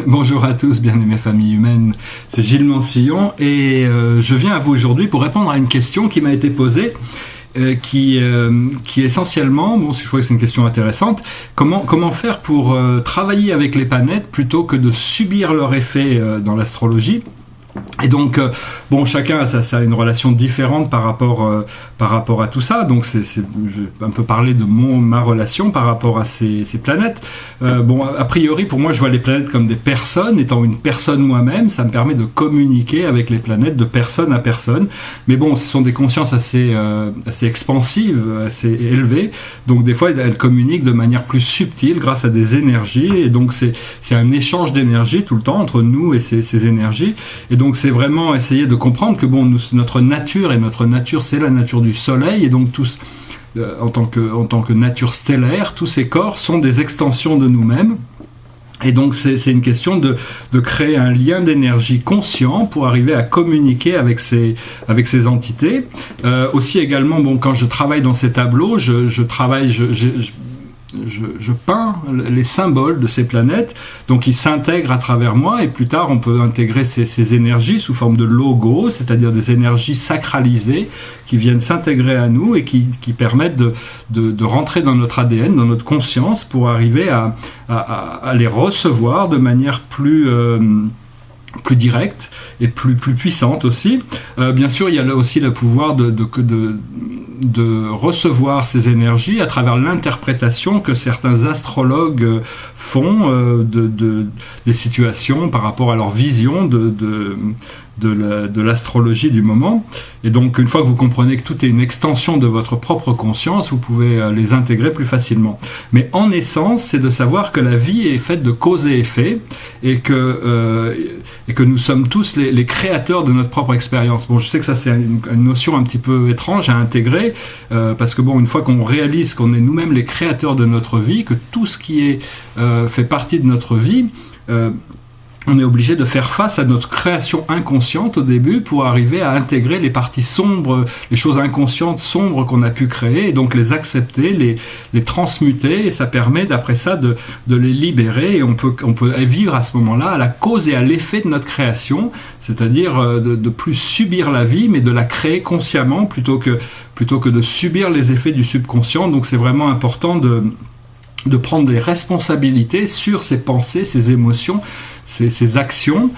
Bonjour à tous, bien-aimées familles humaines, c'est Gilles Mansillon et je viens à vous aujourd'hui pour répondre à une question qui m'a été posée, qui essentiellement, je trouvais que c'est une question intéressante, comment faire pour travailler avec les planètes plutôt que de subir leur effet dans l'astrologie. Et donc, chacun a une relation différente par rapport à tout ça. Donc, je vais un peu parler de ma relation par rapport à ces planètes. A priori, pour moi, je vois les planètes comme des personnes. Étant une personne moi-même, ça me permet de communiquer avec les planètes de personne à personne. Mais bon, ce sont des consciences assez expansives, assez élevées. Donc, des fois, elles communiquent de manière plus subtile grâce à des énergies. Et donc, c'est un échange d'énergie tout le temps entre nous et ces énergies. Et donc, c'est vraiment essayer de comprendre que notre nature c'est la nature du soleil, et donc tous, en tant que nature stellaire, tous ces corps sont des extensions de nous-mêmes. Et donc c'est une question de créer un lien d'énergie conscient pour arriver à communiquer avec ces entités. Aussi également, quand je travaille dans ces tableaux, je peins les symboles de ces planètes, donc ils s'intègrent à travers moi, et plus tard on peut intégrer ces énergies sous forme de logos, c'est-à-dire des énergies sacralisées qui viennent s'intégrer à nous et qui permettent de rentrer dans notre ADN, dans notre conscience, pour arriver à les recevoir de manière plus directe et plus puissante aussi. Bien sûr, il y a là aussi le pouvoir de recevoir ces énergies à travers l'interprétation que certains astrologues font des situations par rapport à leur vision de l'astrologie du moment. Et donc, une fois que vous comprenez que tout est une extension de votre propre conscience, vous pouvez les intégrer plus facilement. Mais en essence, c'est de savoir que la vie est faite de cause et effet, et que nous sommes tous les créateurs de notre propre expérience. Je sais que ça, c'est une notion un petit peu étrange à intégrer, parce que une fois qu'on réalise qu'on est nous-mêmes les créateurs de notre vie, que tout ce qui fait partie de notre vie, on est obligé de faire face à notre création inconsciente au début pour arriver à intégrer les parties sombres, les choses inconscientes sombres qu'on a pu créer, et donc les accepter, les transmuter, et ça permet d'après ça de les libérer, et on peut vivre à ce moment-là à la cause et à l'effet de notre création, c'est-à-dire de plus subir la vie, mais de la créer consciemment plutôt que de subir les effets du subconscient. Donc c'est vraiment important de prendre des responsabilités sur ses pensées, ses émotions, ses actions.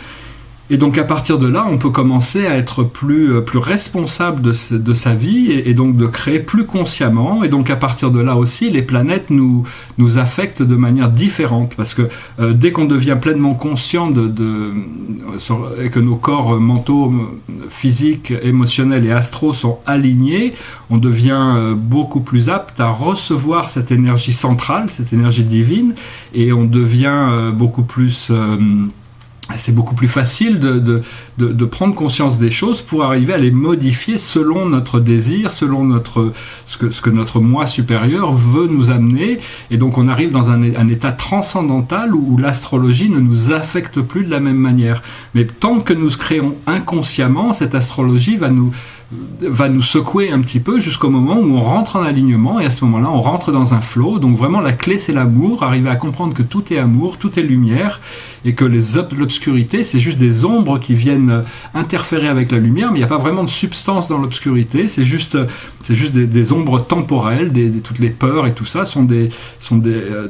Et donc à partir de là, on peut commencer à être plus responsable de sa vie, et donc de créer plus consciemment. Et donc à partir de là aussi, les planètes nous affectent de manière différente, parce que dès qu'on devient pleinement conscient et que nos corps mentaux, physiques, émotionnels et astraux sont alignés, on devient beaucoup plus apte à recevoir cette énergie centrale, cette énergie divine, et on devient beaucoup plus... c'est beaucoup plus facile de prendre conscience des choses pour arriver à les modifier selon notre désir, selon ce que notre moi supérieur veut nous amener. Et donc on arrive dans un état transcendantal où l'astrologie ne nous affecte plus de la même manière. Mais tant que nous créons inconsciemment, cette astrologie va nous secouer un petit peu jusqu'au moment où on rentre en alignement, et à ce moment-là on rentre dans un flow. Donc vraiment la clé, c'est l'amour, arriver à comprendre que tout est amour, tout est lumière, et que l'obscurité, c'est juste des ombres qui viennent interférer avec la lumière, mais il n'y a pas vraiment de substance dans l'obscurité, c'est juste des ombres temporelles, toutes les peurs et tout ça sont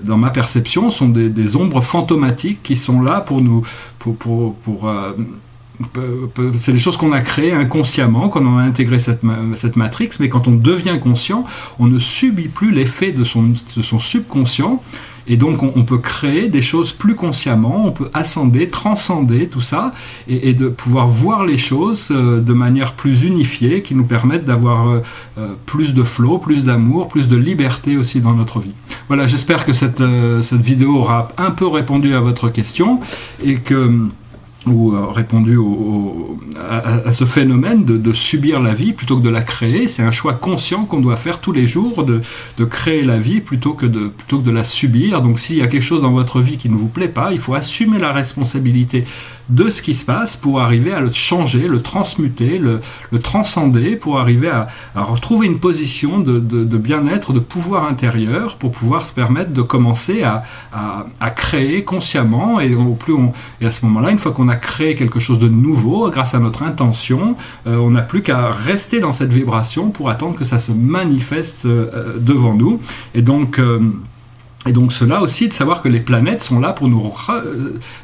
dans ma perception, sont des ombres fantomatiques qui sont là pour nous, c'est des choses qu'on a créées inconsciemment, qu'on a intégré cette matrix, mais quand on devient conscient, on ne subit plus l'effet de son subconscient, et donc on peut créer des choses plus consciemment, on peut ascender, transcender tout ça, et de pouvoir voir les choses de manière plus unifiée, qui nous permettent d'avoir plus de flow, plus d'amour, plus de liberté aussi dans notre vie. Voilà, j'espère que cette vidéo aura un peu répondu à votre question, et que ou répondu à ce phénomène de subir la vie plutôt que de la créer. C'est un choix conscient qu'on doit faire tous les jours, de créer la vie plutôt que de la subir. Donc s'il y a quelque chose dans votre vie qui ne vous plaît pas, il faut assumer la responsabilité de ce qui se passe pour arriver à le changer, le transmuter, le transcender, pour arriver à retrouver une position de bien-être, de pouvoir intérieur, pour pouvoir se permettre de commencer à créer consciemment. Et à ce moment-là, une fois qu'on a créé quelque chose de nouveau, grâce à notre intention, on n'a plus qu'à rester dans cette vibration pour attendre que ça se manifeste devant nous. Et donc cela aussi, de savoir que les planètes sont là pour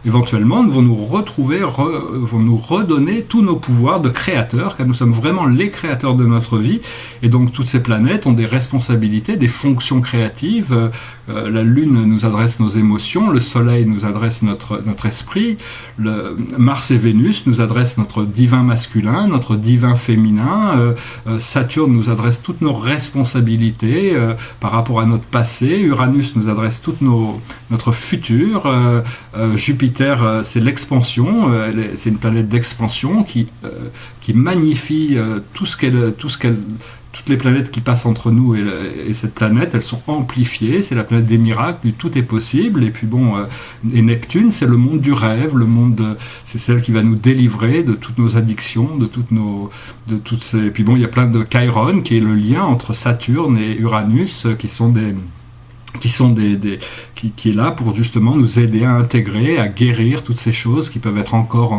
éventuellement vont nous retrouver, vont nous redonner tous nos pouvoirs de créateurs, car nous sommes vraiment les créateurs de notre vie. Et donc toutes ces planètes ont des responsabilités, des fonctions créatives. La Lune nous adresse nos émotions, le Soleil nous adresse notre esprit, Mars et Vénus nous adressent notre divin masculin, notre divin féminin, Saturne nous adresse toutes nos responsabilités par rapport à notre passé, Uranus nous adresse tout notre futur, Jupiter c'est l'expansion, c'est une planète d'expansion qui magnifie toutes les planètes qui passent entre nous et cette planète, elles sont amplifiées. C'est la planète des miracles, du tout est possible. Et puis et Neptune, c'est le monde du rêve, c'est celle qui va nous délivrer de toutes nos addictions, et puis il y a plein de Chiron, qui est le lien entre Saturne et Uranus, qui est là pour justement nous aider à intégrer, à guérir toutes ces choses qui peuvent être encore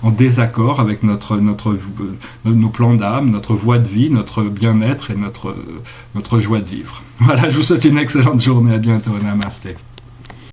en désaccord avec nos plans d'âme, notre voie de vie, notre bien-être et notre joie de vivre. Voilà, je vous souhaite une excellente journée, à bientôt, namasté.